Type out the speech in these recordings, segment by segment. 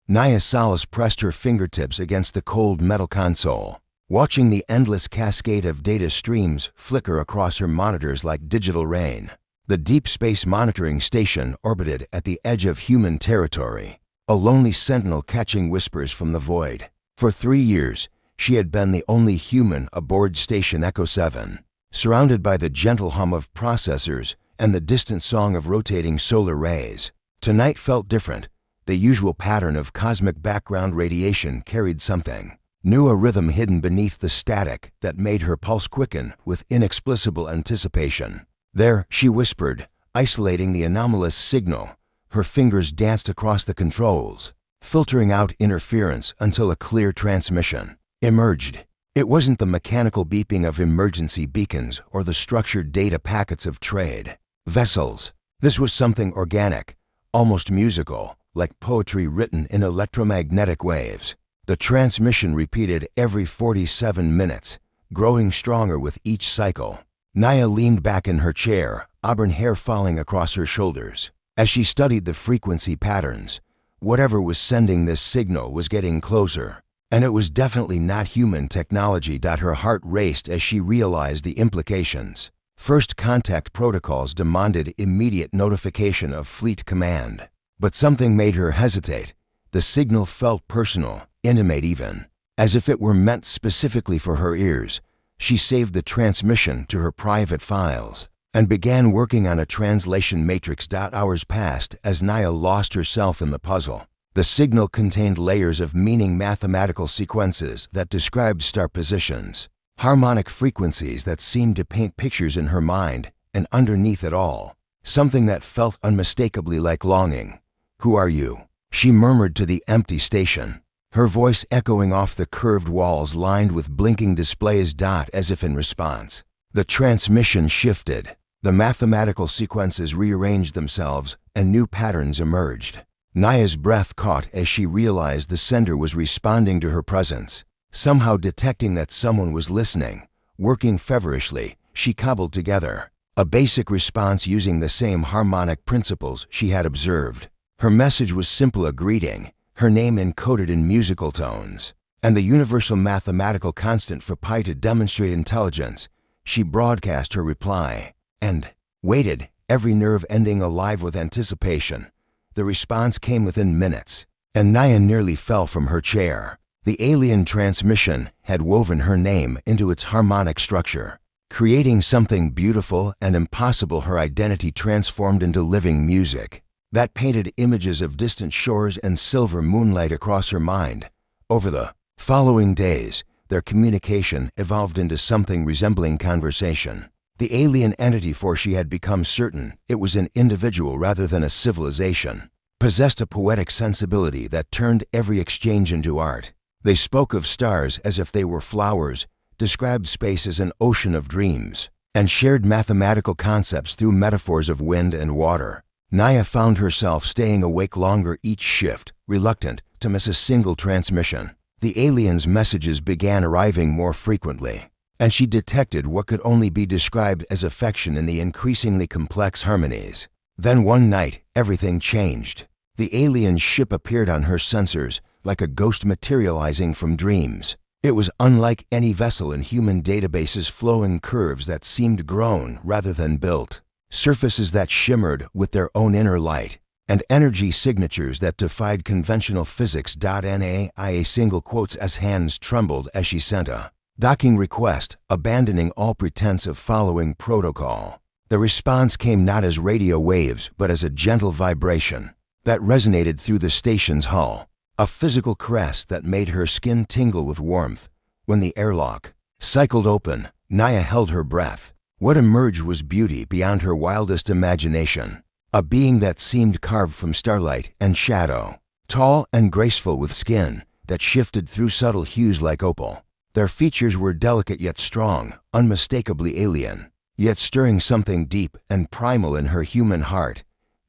Naya Salas pressed her fingertips against the cold metal console, watching the endless cascade of data streams flicker across her monitors like digital rain. The Deep Space Monitoring Station orbited at the edge of human territory, a lonely sentinel catching whispers from the void. For 3 years, she had been the only human aboard Station Echo 7, surrounded by the gentle hum of processors and the distant song of rotating solar rays. Tonight felt different. The usual pattern of cosmic background radiation carried something new, a rhythm hidden beneath the static that made her pulse quicken with inexplicable anticipation. "There," she whispered, isolating the anomalous signal. Her fingers danced across the controls, filtering out interference until a clear transmission emerged. It wasn't the mechanical beeping of emergency beacons or the structured data packets of trade vessels. This was something organic, almost musical, like poetry written in electromagnetic waves. The transmission repeated every 47 minutes, growing stronger with each cycle. Naya leaned back in her chair, auburn hair falling across her shoulders. As she studied the frequency patterns, whatever was sending this signal was getting closer. And it was definitely not human technology. Her heart raced as she realized the implications. First contact protocols demanded immediate notification of fleet command. But something made her hesitate. The signal felt personal, intimate even, as if it were meant specifically for her ears. She saved the transmission to her private files and began working on a translation matrix. Hours passed as Naya lost herself in the puzzle. The signal contained layers of meaning, mathematical sequences that described star positions, harmonic frequencies that seemed to paint pictures in her mind, and underneath it all, something that felt unmistakably like longing. "Who are you?" she murmured to the empty station, her voice echoing off the curved walls lined with blinking displays. As if in response, the transmission shifted. The mathematical sequences rearranged themselves and new patterns emerged. Naya's breath caught as she realized the sender was responding to her presence, somehow detecting that someone was listening. Working feverishly, she cobbled together a basic response using the same harmonic principles she had observed. Her message was simple, a greeting, her name encoded in musical tones, and the universal mathematical constant for pi to demonstrate intelligence. She broadcast her reply and waited, every nerve ending alive with anticipation. The response came within minutes, and Naya nearly fell from her chair. The alien transmission had woven her name into its harmonic structure, creating something beautiful and impossible. Her identity transformed into living music that painted images of distant shores and silver moonlight across her mind. Over the following days, their communication evolved into something resembling conversation. The alien entity, for she had become certain it was an individual rather than a civilization, possessed a poetic sensibility that turned every exchange into art. They spoke of stars as if they were flowers, described space as an ocean of dreams, and shared mathematical concepts through metaphors of wind and water. Naya found herself staying awake longer each shift, reluctant to miss a single transmission. The aliens' messages began arriving more frequently, and she detected what could only be described as affection in the increasingly complex harmonies. Then one night, everything changed. The alien ship appeared on her sensors like a ghost materializing from dreams. It was unlike any vessel in human databases, flowing curves that seemed grown rather than built, surfaces that shimmered with their own inner light, and energy signatures that defied conventional physics. Naya single quotes as hands trembled as she sent a docking request, abandoning all pretense of following protocol. The response came not as radio waves, but as a gentle vibration that resonated through the station's hull, a physical caress that made her skin tingle with warmth. When the airlock cycled open, Naya held her breath. What emerged was beauty beyond her wildest imagination, a being that seemed carved from starlight and shadow, tall and graceful with skin that shifted through subtle hues like opal. Their features were delicate yet strong, unmistakably alien, yet stirring something deep and primal in her human heart.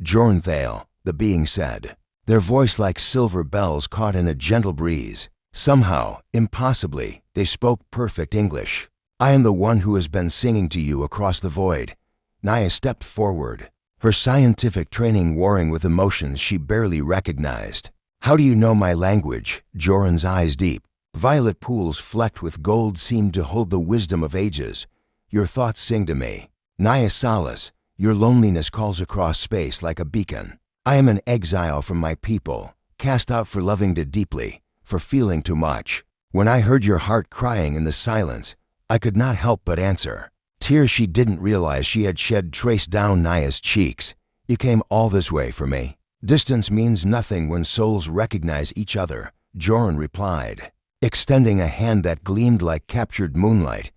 "Jornthale," the being said, their voice like silver bells caught in a gentle breeze. Somehow, impossibly, they spoke perfect English. "I am the one who has been singing to you across the void." Naya stepped forward, her scientific training warring with emotions she barely recognized. How do you know my language? Joran's eyes deep. Violet pools flecked with gold seemed to hold the wisdom of ages. Your thoughts sing to me. Naya Salas, your loneliness calls across space like a beacon. I am an exile from my people, cast out for loving too deeply, for feeling too much. When I heard your heart crying in the silence, I could not help but answer. Tears she didn't realize she had shed traced down Naya's cheeks. You came all this way for me. Distance means nothing when souls recognize each other, Joran replied, extending a hand that gleamed like captured moonlight.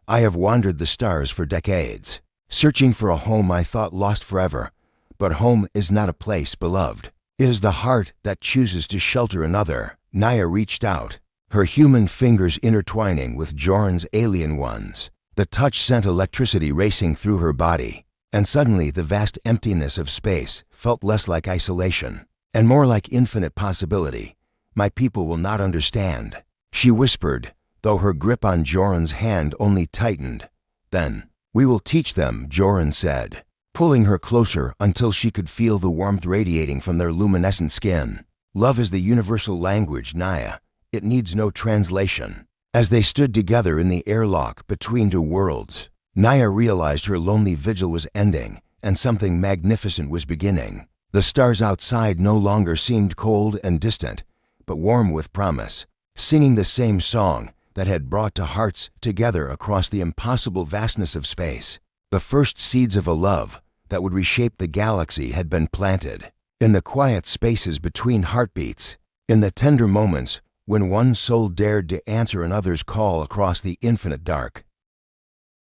I have wandered the stars for decades, searching for a home I thought lost forever. But home is not a place beloved. It is the heart that chooses to shelter another. Naya reached out, her human fingers intertwining with Joran's alien ones. The touch sent electricity racing through her body, and suddenly the vast emptiness of space felt less like isolation and more like infinite possibility. My people will not understand, she whispered, though her grip on Joran's hand only tightened. Then, we will teach them, Joran said, pulling her closer until she could feel the warmth radiating from their luminescent skin. Love is the universal language, Naya. It needs no translation. As they stood together in the airlock between two worlds, Naya realized her lonely vigil was ending and something magnificent was beginning. The stars outside no longer seemed cold and distant, but warm with promise, singing the same song that had brought two hearts together across the impossible vastness of space. The first seeds of a love that would reshape the galaxy had been planted. In the quiet spaces between heartbeats, in the tender moments when one soul dared to answer another's call across the infinite dark.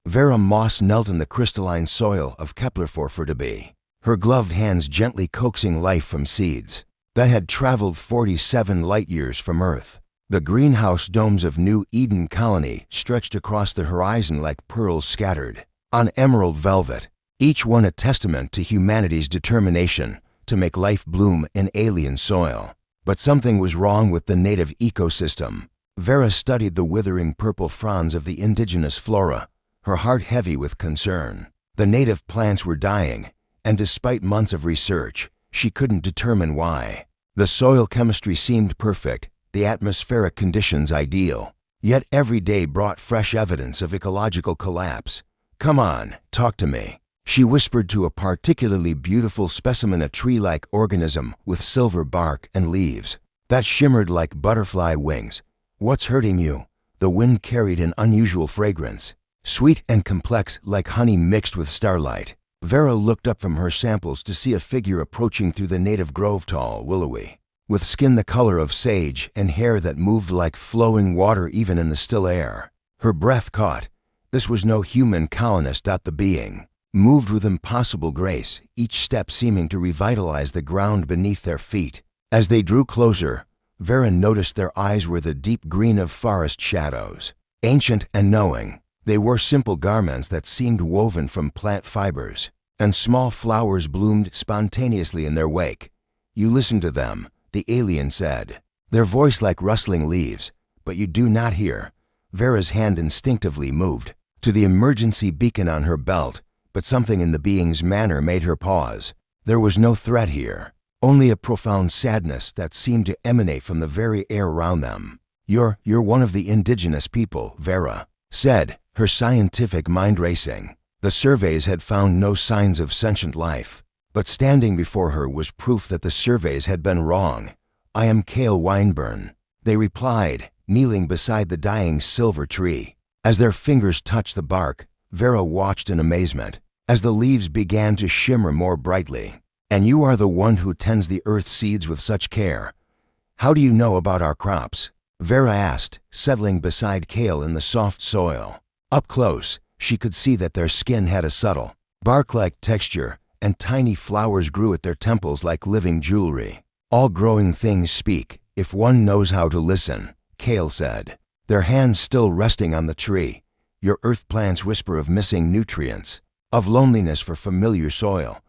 Vera Moss knelt in the crystalline soil of Kepler-440b, her gloved hands gently coaxing life from seeds that had traveled 47 light-years from Earth. The greenhouse domes of New Eden Colony stretched across the horizon like pearls scattered on emerald velvet, each one a testament to humanity's determination to make life bloom in alien soil. But something was wrong with the native ecosystem. Vera studied the withering purple fronds of the indigenous flora, her heart heavy with concern. The native plants were dying, and despite months of research, she couldn't determine why. The soil chemistry seemed perfect, the atmospheric conditions ideal. Yet every day brought fresh evidence of ecological collapse. Come on, talk to me, she whispered to a particularly beautiful specimen, a tree-like organism with silver bark and leaves that shimmered like butterfly wings. What's hurting you? The wind carried an unusual fragrance, sweet and complex like honey mixed with starlight. Vera looked up from her samples to see a figure approaching through the native grove, tall, willowy, with skin the color of sage and hair that moved like flowing water even in the still air. Her breath caught. This was no human colonist. The being moved with impossible grace, each step seeming to revitalize the ground beneath their feet. As they drew closer, Vera noticed their eyes were the deep green of forest shadows. Ancient and knowing, they wore simple garments that seemed woven from plant fibers, and small flowers bloomed spontaneously in their wake. You listen to them, the alien said, their voice like rustling leaves, but you do not hear. Vera's hand instinctively moved to the emergency beacon on her belt, but something in the being's manner made her pause. There was no threat here, only a profound sadness that seemed to emanate from the very air around them. You're one of the indigenous people, Vera said, her scientific mind racing. The surveys had found no signs of sentient life, but standing before her was proof that the surveys had been wrong. I am Cale Wineburn, they replied, kneeling beside the dying silver tree. As their fingers touched the bark, Vera watched in amazement as the leaves began to shimmer more brightly. And you are the one who tends the earth seeds with such care. How do you know about our crops? Vera asked, settling beside Cale in the soft soil. Up close, she could see that their skin had a subtle, bark-like texture, and tiny flowers grew at their temples like living jewelry. All growing things speak, if one knows how to listen, Cale said, their hands still resting on the tree. Your earth plants whisper of missing nutrients, of loneliness for familiar soil.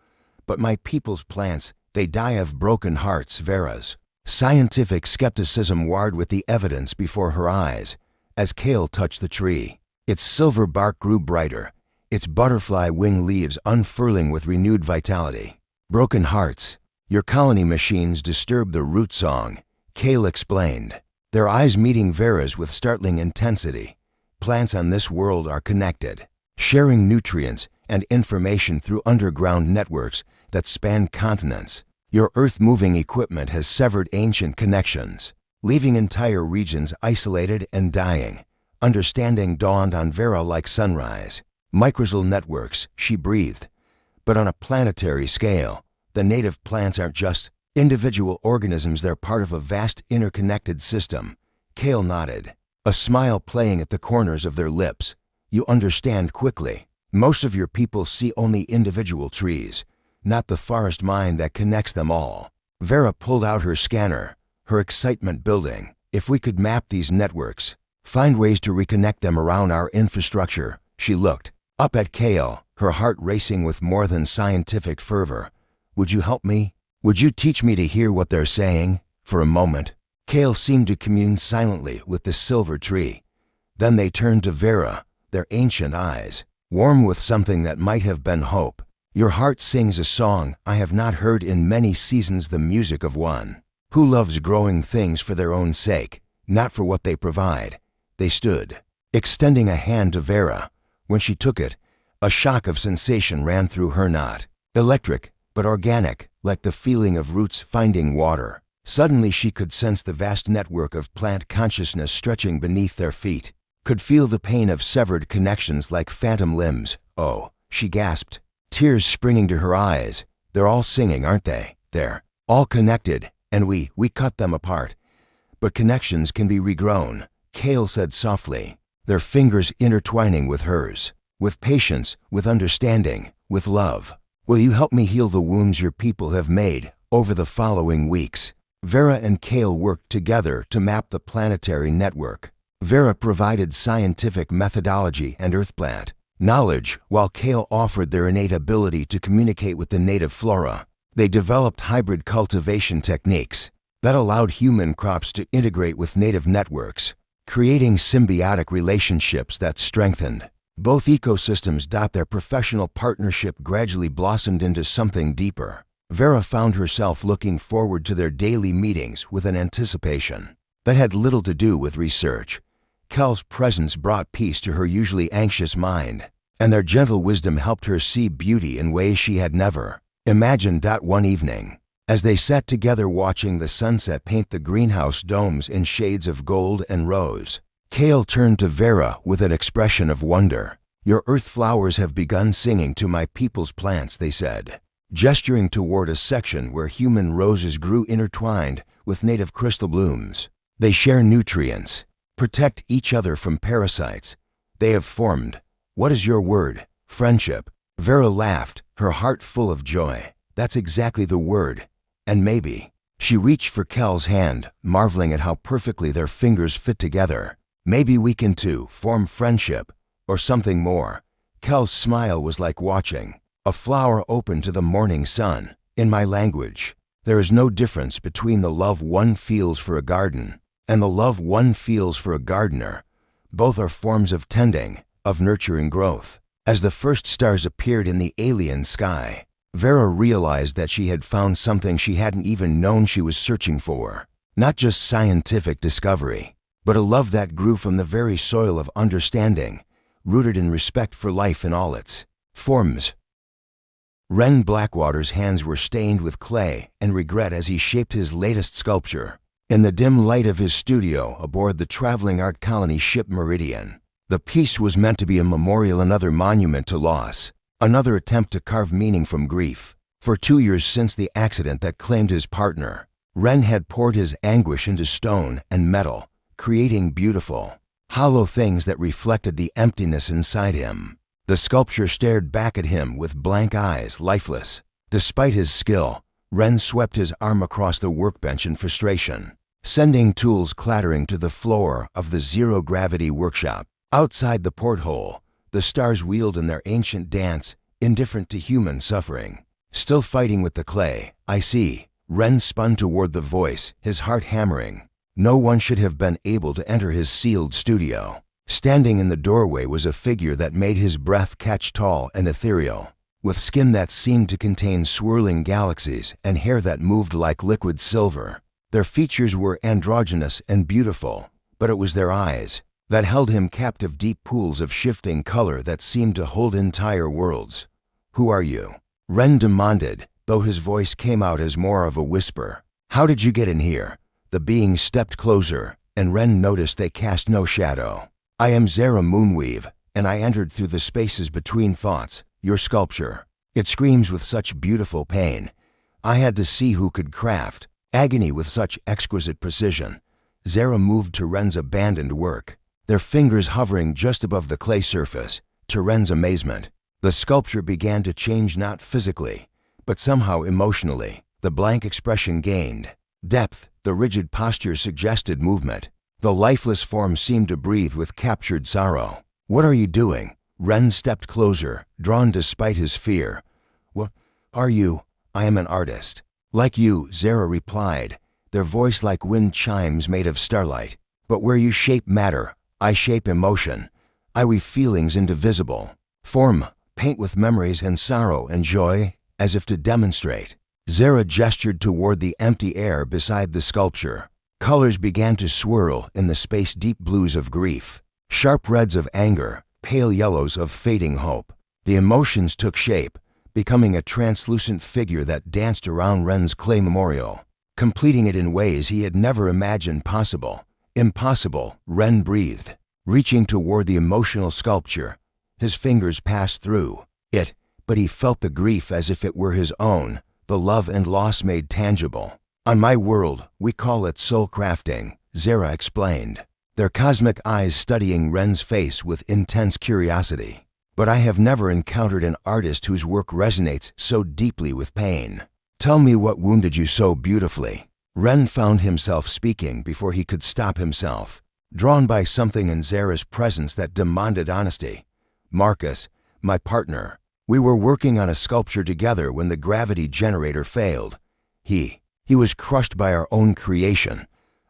But my people's plants, they die of broken hearts. Vera's scientific skepticism warred with the evidence before her eyes as Cale touched the tree. Its silver bark grew brighter, its butterfly wing leaves unfurling with renewed vitality. Broken hearts. Your colony machines disturb the root song, Kale explained, their eyes meeting Vera's with startling intensity. Plants on this world are connected, sharing nutrients and information through underground networks that span continents. Your earth-moving equipment has severed ancient connections, leaving entire regions isolated and dying. Understanding dawned on Vera like sunrise. Microsal networks, she breathed. But on a planetary scale, the native plants aren't just individual organisms, they're part of a vast interconnected system. Kale nodded, a smile playing at the corners of their lips. You understand quickly. Most of your people see only individual trees, not the forest mind that connects them all. Vera pulled out her scanner, her excitement building. If we could map these networks, find ways to reconnect them around our infrastructure. She looked up at Kale, her heart racing with more than scientific fervor. Would you help me? Would you teach me to hear what they're saying? For a moment, Kale seemed to commune silently with the silver tree. Then they turned to Vera, their ancient eyes warm with something that might have been hope. Your heart sings a song I have not heard in many seasons, the music of one who loves growing things for their own sake, not for what they provide. They stood, extending a hand to Vera. When she took it, a shock of sensation ran through her, not electric, but organic, like the feeling of roots finding water. Suddenly she could sense the vast network of plant consciousness stretching beneath their feet, could feel the pain of severed connections like phantom limbs. Oh, she gasped, tears springing to her eyes. They're all singing, aren't they? They're all connected, and we cut them apart. But connections can be regrown, Kale said softly, their fingers intertwining with hers, with patience, with understanding, with love. Will you help me heal the wounds your people have made over the following weeks? Vera and Kale worked together to map the planetary network. Vera provided scientific methodology and earthplant knowledge, while Kale offered their innate ability to communicate with the native flora. They developed hybrid cultivation techniques that allowed human crops to integrate with native networks, creating symbiotic relationships that strengthened both ecosystems. Their professional partnership gradually blossomed into something deeper. Vera found herself looking forward to their daily meetings with an anticipation that had little to do with research. Kel's presence brought peace to her usually anxious mind, and their gentle wisdom helped her see beauty in ways she had never imagined. One evening, as they sat together watching the sunset paint the greenhouse domes in shades of gold and rose, Kale turned to Vera with an expression of wonder. Your earth flowers have begun singing to my people's plants, they said, gesturing toward a section where human roses grew intertwined with native crystal blooms. They share nutrients, protect each other from parasites. They have formed, what is your word? Friendship. Vera laughed, her heart full of joy. That's exactly the word. And maybe. She reached for Kel's hand, marveling at how perfectly their fingers fit together. Maybe we can too form friendship, or something more. Kel's smile was like watching a flower open to the morning sun. In my language, there is no difference between the love one feels for a garden and the love one feels for a gardener. Both are forms of tending, of nurturing growth. As the first stars appeared in the alien sky, Vera realized that she had found something she hadn't even known she was searching for. Not just scientific discovery, but a love that grew from the very soil of understanding, rooted in respect for life in all its forms. Ren Blackwater's hands were stained with clay and regret as he shaped his latest sculpture. In the dim light of his studio aboard the traveling art colony ship Meridian, the piece was meant to be a memorial, another monument to loss, another attempt to carve meaning from grief. For 2 years since the accident that claimed his partner, Ren had poured his anguish into stone and metal, creating beautiful, hollow things that reflected the emptiness inside him. The sculpture stared back at him with blank eyes, lifeless. Despite his skill, Ren swept his arm across the workbench in frustration, sending tools clattering to the floor of the zero-gravity workshop. Outside the porthole, the stars wheeled in their ancient dance, indifferent to human suffering. Still fighting with the clay, I see. Ren spun toward the voice, his heart hammering. No one should have been able to enter his sealed studio. Standing in the doorway was a figure that made his breath catch, tall and ethereal. with skin that seemed to contain swirling galaxies and hair that moved like liquid silver. Their features were androgynous and beautiful, but it was their eyes that held him captive, deep pools of shifting color that seemed to hold entire worlds. "Who are you?" Ren demanded, though his voice came out as more of a whisper. "How did you get in here?" The being stepped closer, and Ren noticed they cast no shadow. "I am Zara Moonweave, and I entered through the spaces between thoughts, your sculpture. It screams with such beautiful pain. I had to see who could craft agony with such exquisite precision." Zara moved to Ren's abandoned work, their fingers hovering just above the clay surface. To Ren's amazement, the sculpture began to change, not physically, but somehow emotionally. The blank expression gained depth, the rigid posture suggested movement. The lifeless form seemed to breathe with captured sorrow. "What are you doing?" Ren stepped closer, drawn despite his fear. "What are you?" "I am an artist." "Like you," Zara replied, their voice like wind chimes made of starlight. "But where you shape matter, I shape emotion. I weave feelings into visible form, paint with memories and sorrow and joy." As if to demonstrate, Zara gestured toward the empty air beside the sculpture. Colors began to swirl in the space, deep blues of grief, sharp reds of anger, pale yellows of fading hope. The emotions took shape, becoming a translucent figure that danced around Ren's clay memorial, completing it in ways he had never imagined possible. "Impossible," Ren breathed, reaching toward the emotional sculpture. His fingers passed through it, but he felt the grief as if it were his own, the love and loss made tangible. "On my world, we call it soul crafting," Zara explained, their cosmic eyes studying Ren's face with intense curiosity. "But I have never encountered an artist whose work resonates so deeply with pain. Tell me what wounded you so beautifully." Ren found himself speaking before he could stop himself, drawn by something in Zara's presence that demanded honesty. "Marcus, my partner. We were working on a sculpture together when the gravity generator failed. He was crushed by our own creation.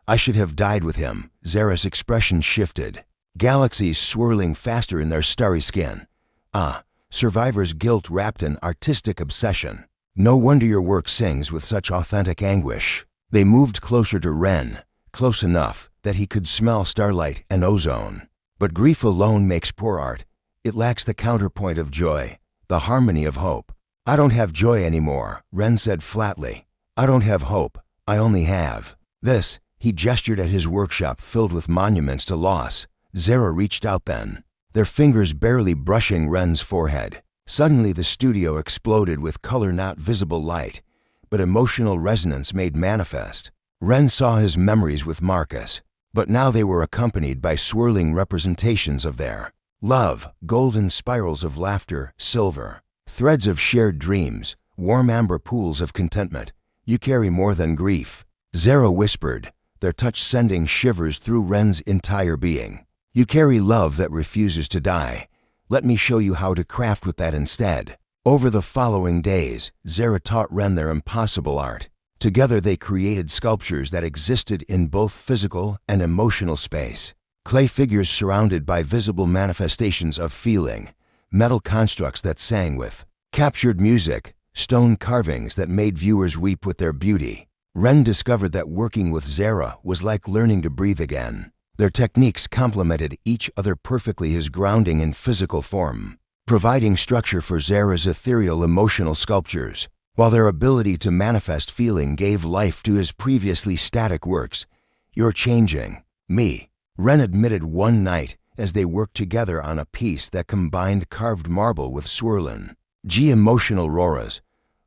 I should have died with him." Zara's expression shifted, galaxies swirling faster in their starry skin. "Ah, survivor's guilt wrapped in artistic obsession. No wonder your work sings with such authentic anguish." They moved closer to Ren, close enough that he could smell starlight and ozone. "But grief alone makes poor art. It lacks the counterpoint of joy, the harmony of hope." "I don't have joy anymore," Ren said flatly. "I don't have hope. I only have this." He gestured at his workshop filled with monuments to loss. Zara reached out then, their fingers barely brushing Ren's forehead. Suddenly the studio exploded with color, not visible light, but emotional resonance made manifest. Ren saw his memories with Marcus, but now they were accompanied by swirling representations of their love, golden spirals of laughter, silver threads of shared dreams, warm amber pools of contentment. "You carry more than grief," Zara whispered, their touch sending shivers through Ren's entire being. "You carry love that refuses to die. Let me show you how to craft with that instead." Over the following days, Zara taught Ren their impossible art. Together they created sculptures that existed in both physical and emotional space. Clay figures surrounded by visible manifestations of feeling, metal constructs that sang with captured music, stone carvings that made viewers weep with their beauty. Ren discovered that working with Zara was like learning to breathe again. Their techniques complemented each other perfectly, his grounding in physical form, providing structure for Zara's ethereal emotional sculptures, while their ability to manifest feeling gave life to his previously static works. "You're changing me," Ren admitted one night as they worked together on a piece that combined carved marble with swirling emotional auroras.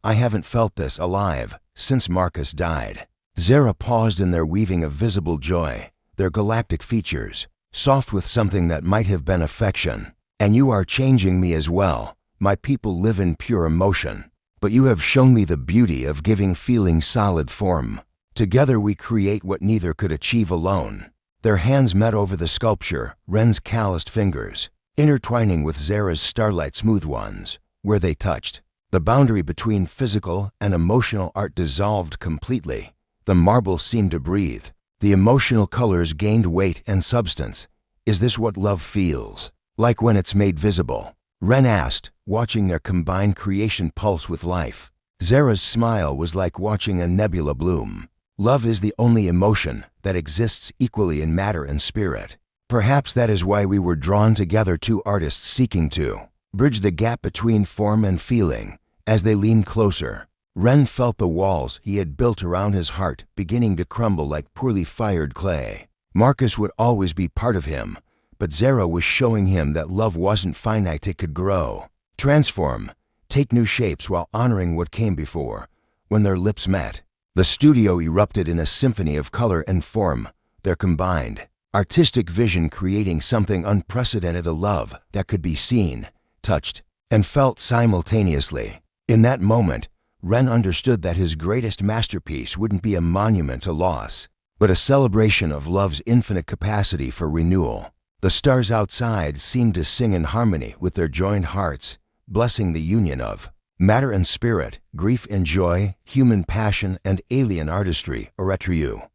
"I haven't felt this alive since Marcus died." Zara paused in their weaving of visible joy, their galactic features, soft with something that might have been affection. "And you are changing me as well. My people live in pure emotion, but you have shown me the beauty of giving feeling solid form. Together we create what neither could achieve alone." Their hands met over the sculpture, Ren's calloused fingers intertwining with Zara's starlight smooth ones. Where they touched, the boundary between physical and emotional art dissolved completely. The marble seemed to breathe. The emotional colors gained weight and substance. "Is this what love feels like when it's made visible?" Ren asked, watching their combined creation pulse with life. Zara's smile was like watching a nebula bloom. Love is the only emotion that exists equally in matter and spirit. Perhaps that is why we were drawn together, two artists seeking to bridge the gap between form and feeling. As they leaned closer, Ren felt the walls he had built around his heart beginning to crumble like poorly fired clay. Marcus would always be part of him, but Zara was showing him that love wasn't finite, it could grow, transform, take new shapes while honoring what came before. When their lips met, the studio erupted in a symphony of color and form, their combined artistic vision creating something unprecedented, a love that could be seen, touched, and felt simultaneously. In that moment, Ren understood that his greatest masterpiece wouldn't be a monument to loss, but a celebration of love's infinite capacity for renewal. The stars outside seemed to sing in harmony with their joined hearts, blessing the union of matter and spirit, grief and joy, human passion and alien artistry, Eretriou.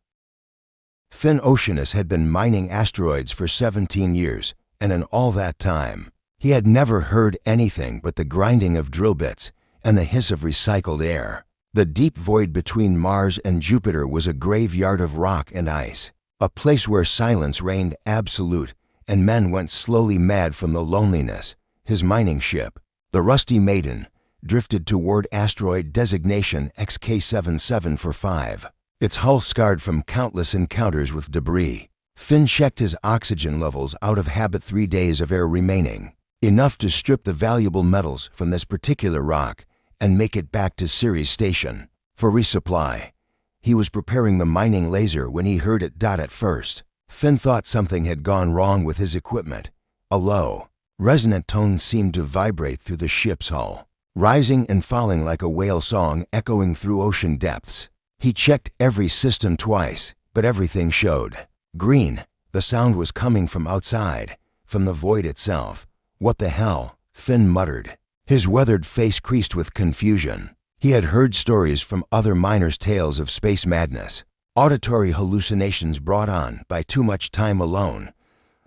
Finn Oceanus had been mining asteroids for 17 years, and in all that time, he had never heard anything but the grinding of drill bits and the hiss of recycled air. The deep void between Mars and Jupiter was a graveyard of rock and ice, a place where silence reigned absolute, and men went slowly mad from the loneliness. His mining ship, the Rusty Maiden, drifted toward asteroid designation XK7745, its hull scarred from countless encounters with debris. Finn checked his oxygen levels out of habit, 3 days of air remaining, enough to strip the valuable metals from this particular rock and make it back to Ceres Station for resupply. He was preparing the mining laser when he heard it. At first, Finn thought something had gone wrong with his equipment. A low, resonant tone seemed to vibrate through the ship's hull, rising and falling like a whale song echoing through ocean depths. He checked every system twice, but everything showed green. The sound was coming from outside, from the void itself. What the hell? Finn muttered, his weathered face creased with confusion. He had heard stories from other miners, tales of space madness, auditory hallucinations brought on by too much time alone.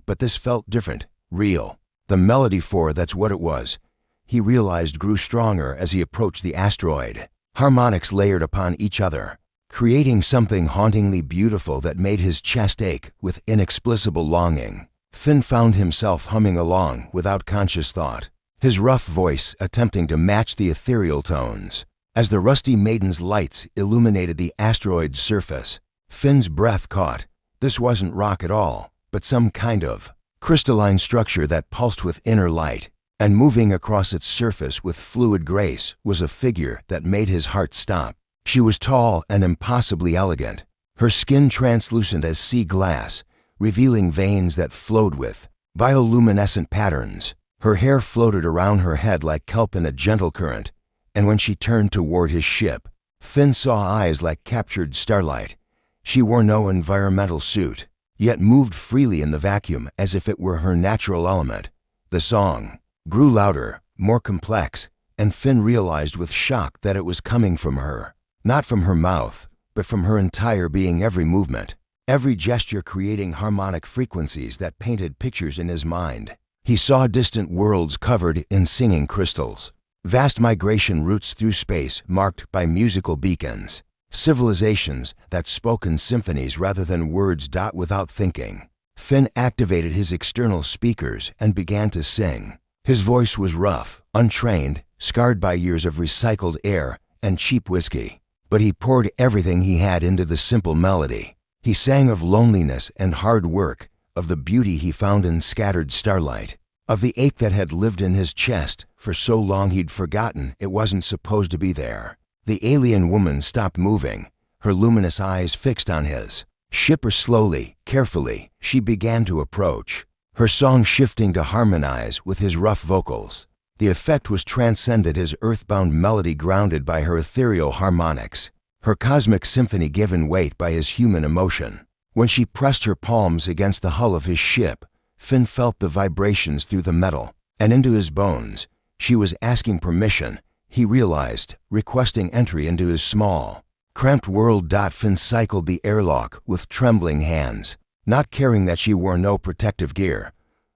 But this felt different, real. The melody, for that's what it was, he realized, grew stronger as he approached the asteroid. Harmonics layered upon each other, creating something hauntingly beautiful that made his chest ache with inexplicable longing. Finn found himself humming along without conscious thought, his rough voice attempting to match the ethereal tones. As the Rusty Maiden's lights illuminated the asteroid's surface, Finn's breath caught. This wasn't rock at all, but some kind of crystalline structure that pulsed with inner light, and moving across its surface with fluid grace was a figure that made his heart stop. She was tall and impossibly elegant, her skin translucent as sea glass, revealing veins that flowed with bioluminescent patterns. Her hair floated around her head like kelp in a gentle current, and when she turned toward his ship, Finn saw eyes like captured starlight. She wore no environmental suit, yet moved freely in the vacuum as if it were her natural element. The song grew louder, more complex, and Finn realized with shock that it was coming from her. Not from her mouth, but from her entire being, every movement, every gesture creating harmonic frequencies that painted pictures in his mind. He saw distant worlds covered in singing crystals, vast migration routes through space marked by musical beacons, civilizations that spoke in symphonies rather than words. Without thinking, Finn activated his external speakers and began to sing. His voice was rough, untrained, scarred by years of recycled air and cheap whiskey, but he poured everything he had into the simple melody. He sang of loneliness and hard work, of the beauty he found in scattered starlight, of the ache that had lived in his chest for so long he'd forgotten it wasn't supposed to be there. The alien woman stopped moving, her luminous eyes fixed on his. Shipper, slowly, carefully, she began to approach, her song shifting to harmonize with his rough vocals. The effect was transcended, his earthbound melody grounded by her ethereal harmonics, her cosmic symphony given weight by his human emotion. When she pressed her palms against the hull of his ship, Finn felt the vibrations through the metal and into his bones. She was asking permission, he realized, requesting entry into his small, cramped world. Finn cycled the airlock with trembling hands, not caring that she wore no protective gear.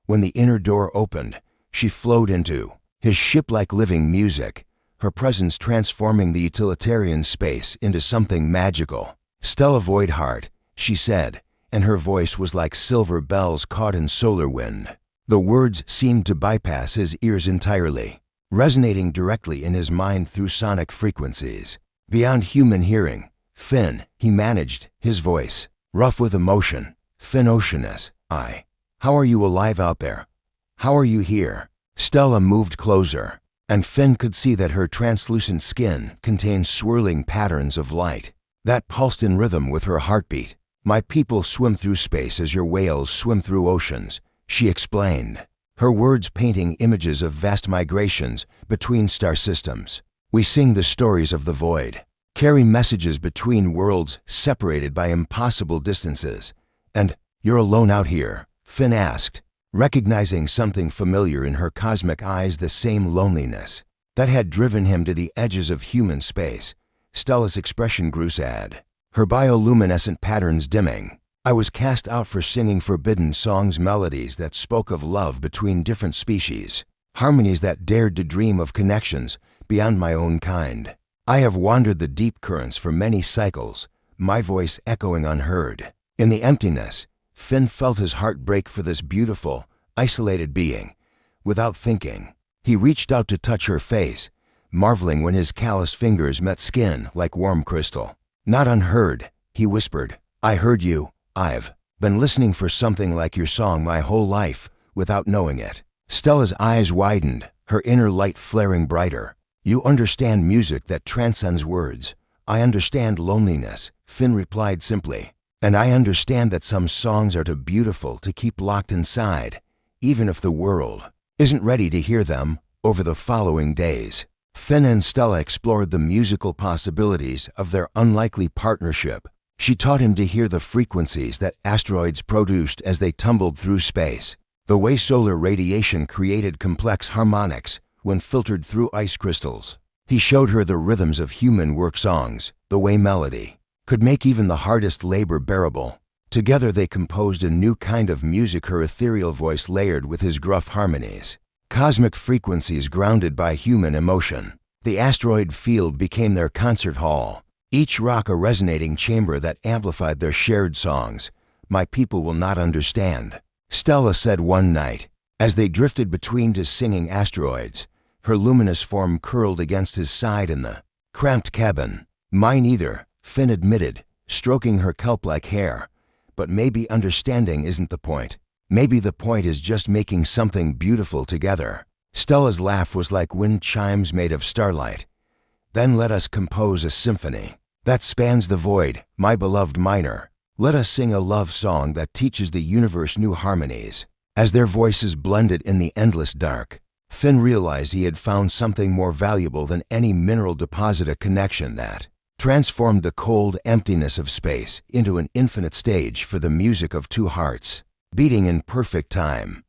When the inner door opened, She flowed into his ship like living music, her presence transforming the utilitarian space into something magical. "Stella Voidheart," she said, and her voice was like silver bells caught in solar wind. The words seemed to bypass his ears entirely, resonating directly in his mind through sonic frequencies. Beyond human hearing, "Finn," he managed, his voice rough with emotion. "Finn Oceanus, how are you alive out there? How are you here?" Stella moved closer, and Finn could see that her translucent skin contained swirling patterns of light that pulsed in rhythm with her heartbeat. "My people swim through space as your whales swim through oceans," she explained, her words painting images of vast migrations between star systems. "We sing the stories of the void, carry messages between worlds separated by impossible distances." "And you're alone out here?" Finn asked, recognizing something familiar in her cosmic eyes, the same loneliness that had driven him to the edges of human space. Stella's expression grew sad, her bioluminescent patterns dimming. "I was cast out for singing forbidden songs, melodies that spoke of love between different species, harmonies that dared to dream of connections beyond my own kind. I have wandered the deep currents for many cycles, my voice echoing unheard." In the emptiness, Finn felt his heart break for this beautiful, isolated being. Without thinking, he reached out to touch her face, marveling when his calloused fingers met skin like warm crystal. "Not unheard," he whispered. "I heard you. I've been listening for something like your song my whole life, without knowing it." Stella's eyes widened, her inner light flaring brighter. "You understand music that transcends words." "I understand loneliness," Finn replied simply. "And I understand that some songs are too beautiful to keep locked inside, even if the world isn't ready to hear them." Over the following days, Finn and Stella explored the musical possibilities of their unlikely partnership. She taught him to hear the frequencies that asteroids produced as they tumbled through space, the way solar radiation created complex harmonics when filtered through ice crystals. He showed her the rhythms of human work songs, the way melody could make even the hardest labor bearable. Together they composed a new kind of music, her ethereal voice layered with his gruff harmonies, cosmic frequencies grounded by human emotion. The asteroid field became their concert hall, each rock a resonating chamber that amplified their shared songs. "My people will not understand," Stella said one night, as they drifted between two singing asteroids, her luminous form curled against his side in the cramped cabin. "Mine either," Finn admitted, stroking her kelp-like hair. "But maybe understanding isn't the point. Maybe the point is just making something beautiful together." Stella's laugh was like wind chimes made of starlight. "Then let us compose a symphony that spans the void, my beloved minor. Let us sing a love song that teaches the universe new harmonies." As their voices blended in the endless dark, Finn realized he had found something more valuable than any mineral deposit, a connection that transformed the cold emptiness of space into an infinite stage for the music of two hearts, beating in perfect time.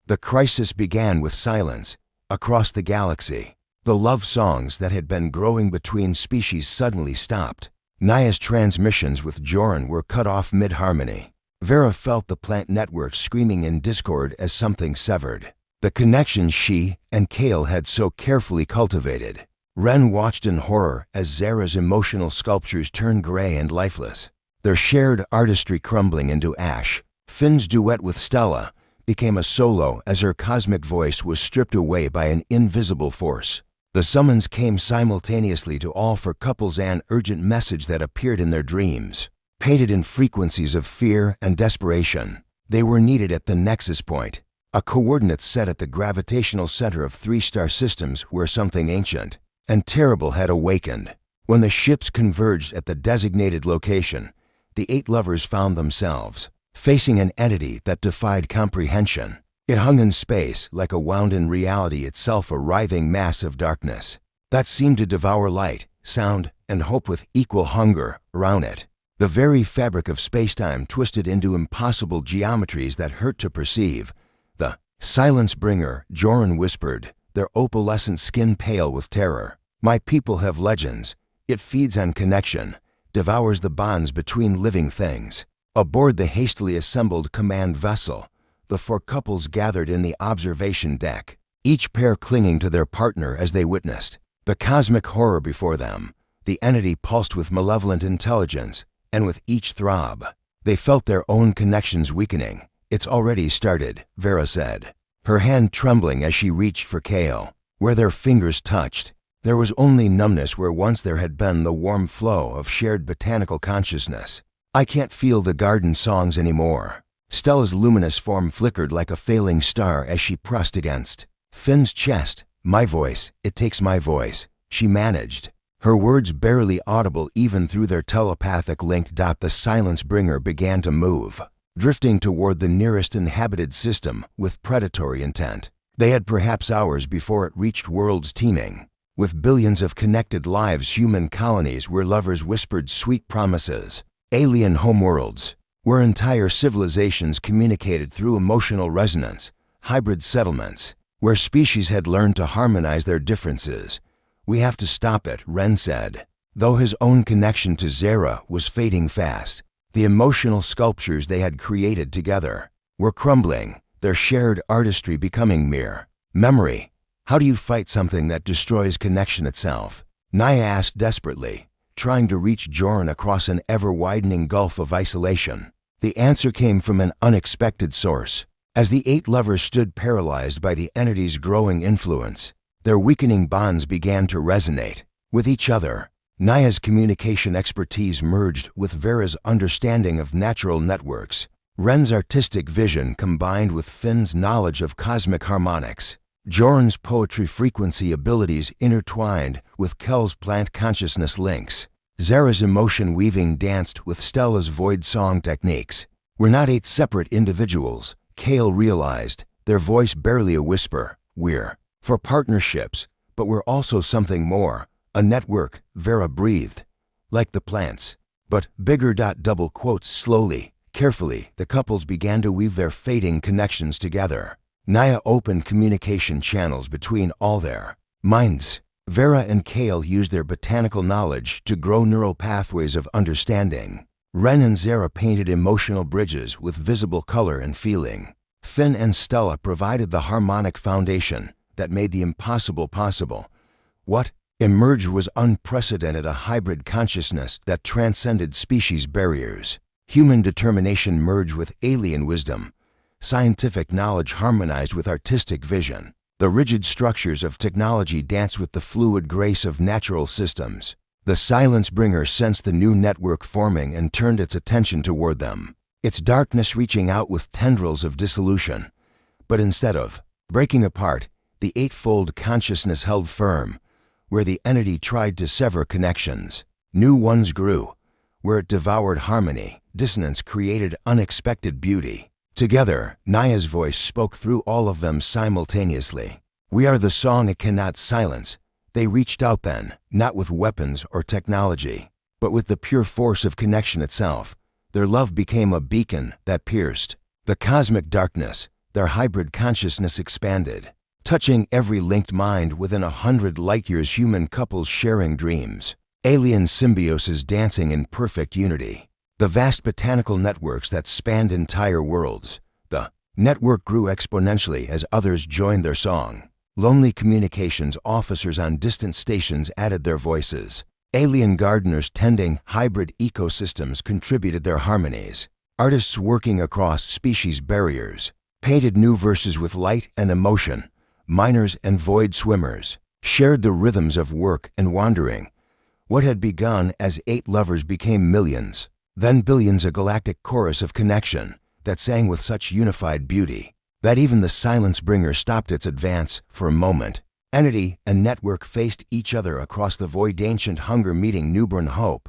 The crisis began with silence. Across the galaxy, the love songs that had been growing between species suddenly stopped. Naya's transmissions with Joran were cut off mid-harmony. Vera felt the plant network screaming in discord as something severed the connection she and Kale had so carefully cultivated. Ren watched in horror as Zara's emotional sculptures turned gray and lifeless, their shared artistry crumbling into ash. Finn's duet with Stella became a solo as her cosmic voice was stripped away by an invisible force. The summons came simultaneously to all four couples, an urgent message that appeared in their dreams, painted in frequencies of fear and desperation. They were needed at the nexus point, a coordinate set at the gravitational center of 3 star systems where something ancient and terrible had awakened. When the ships converged at the designated location, the 8 lovers found themselves facing an entity that defied comprehension. It hung in space like a wound-in reality itself, a writhing mass of darkness that seemed to devour light, sound, and hope with equal hunger around it. The very fabric of spacetime twisted into impossible geometries that hurt to perceive. "The silence bringer," Joran whispered, their opalescent skin pale with terror. "My people have legends. It feeds on connection, devours the bonds between living things." Aboard the hastily assembled command vessel, the four couples gathered in the observation deck, each pair clinging to their partner as they witnessed the cosmic horror before them. The entity pulsed with malevolent intelligence, and with each throb, they felt their own connections weakening. "It's already started," Vera said, her hand trembling as she reached for Kale. Where their fingers touched, there was only numbness where once there had been the warm flow of shared botanical consciousness. "I can't feel the garden songs anymore." Stella's luminous form flickered like a failing star as she pressed against Finn's chest. "My voice, it takes my voice," she managed, her words barely audible even through their telepathic link. The silence bringer began to move, drifting toward the nearest inhabited system with predatory intent. They had perhaps hours before it reached worlds teeming with billions of connected lives, human colonies where lovers whispered sweet promises, alien homeworlds where entire civilizations communicated through emotional resonance, hybrid settlements where species had learned to harmonize their differences. "We have to stop it," Ren said, though his own connection to Zara was fading fast. The emotional sculptures they had created together were crumbling, their shared artistry becoming mere memory. "How do you fight something that destroys connection itself?" Naya asked desperately, trying to reach Joran across an ever-widening gulf of isolation. The answer came from an unexpected source. As the 8 lovers stood paralyzed by the entity's growing influence, their weakening bonds began to resonate with each other. Naya's communication expertise merged with Vera's understanding of natural networks. Ren's artistic vision combined with Finn's knowledge of cosmic harmonics. Joran's poetry frequency abilities intertwined with Kel's plant consciousness links. Zara's emotion weaving danced with Stella's void song techniques. "We're not 8 separate individuals," Kale realized, their voice barely a whisper. "We're for partnerships, but we're also something more. A network," Vera breathed. "Like the plants, but bigger." Double quotes slowly, carefully, the couples began to weave their fading connections together. Naya opened communication channels between all their minds. Vera and Kale used their botanical knowledge to grow neural pathways of understanding. Ren and Zara painted emotional bridges with visible color and feeling. Finn and Stella provided the harmonic foundation that made the impossible possible. What emerged was unprecedented, a hybrid consciousness that transcended species barriers. Human determination merged with alien wisdom. Scientific knowledge harmonized with artistic vision. The rigid structures of technology danced with the fluid grace of natural systems. The silence bringer sensed the new network forming and turned its attention toward them, its darkness reaching out with tendrils of dissolution. But instead of breaking apart, the 8-fold consciousness held firm. Where the entity tried to sever connections, new ones grew. Where it devoured harmony, dissonance created unexpected beauty. Together, Naya's voice spoke through all of them simultaneously. "We are the song it cannot silence." They reached out then, not with weapons or technology, but with the pure force of connection itself. Their love became a beacon that pierced the cosmic darkness. Their hybrid consciousness expanded, touching every linked mind within 100 light-years. Human couples sharing dreams, alien symbioses dancing in perfect unity. The vast botanical networks that spanned entire worlds. The network grew exponentially as others joined their song. Lonely communications officers on distant stations added their voices. Alien gardeners tending hybrid ecosystems contributed their harmonies. Artists working across species barriers painted new verses with light and emotion. Miners and void swimmers shared the rhythms of work and wandering. What had begun as 8 lovers became millions, then billions, a galactic chorus of connection that sang with such unified beauty that even the silence bringer stopped its advance for a moment. Entity and network faced each other across the void, ancient hunger meeting newborn hope.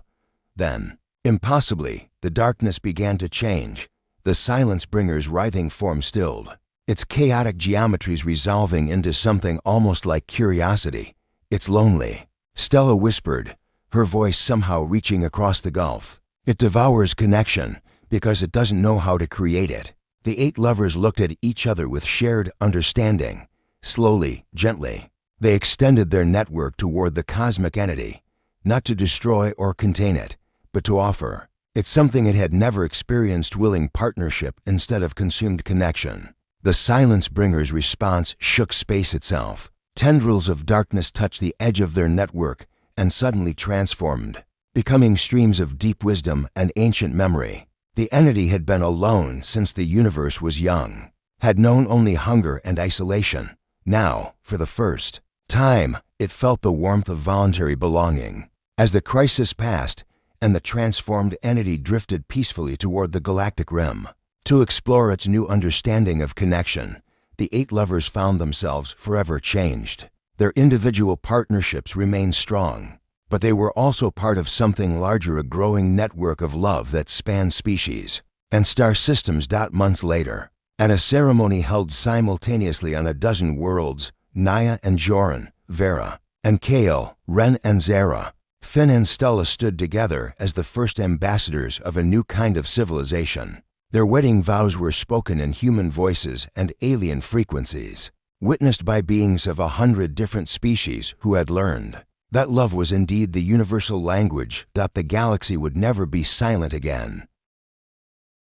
Then, impossibly, the darkness began to change. The silence bringer's writhing form stilled, its chaotic geometries resolving into something almost like curiosity. "It's lonely," Stella whispered, her voice somehow reaching across the gulf. "It devours connection because it doesn't know how to create it." The 8 lovers looked at each other with shared understanding. Slowly, gently, they extended their network toward the cosmic entity, not to destroy or contain it, but to offer It's something it had never experienced: willing partnership instead of consumed connection. The Silence Bringer's response shook space itself. Tendrils of darkness touched the edge of their network and suddenly transformed, becoming streams of deep wisdom and ancient memory. The entity had been alone since the universe was young, had known only hunger and isolation. Now, for the first time, it felt the warmth of voluntary belonging. As the crisis passed and the transformed entity drifted peacefully toward the galactic rim to explore its new understanding of connection, the 8 lovers found themselves forever changed. Their individual partnerships remained strong, but they were also part of something larger, a growing network of love that spanned species and star systems. Months later, at a ceremony held simultaneously on a dozen worlds, Naya and Joran, Vera and Kale, Ren and Zara, Finn and Stella stood together as the first ambassadors of a new kind of civilization. Their wedding vows were spoken in human voices and alien frequencies, witnessed by beings of 100 different species who had learned that love was indeed the universal language, that the galaxy would never be silent again.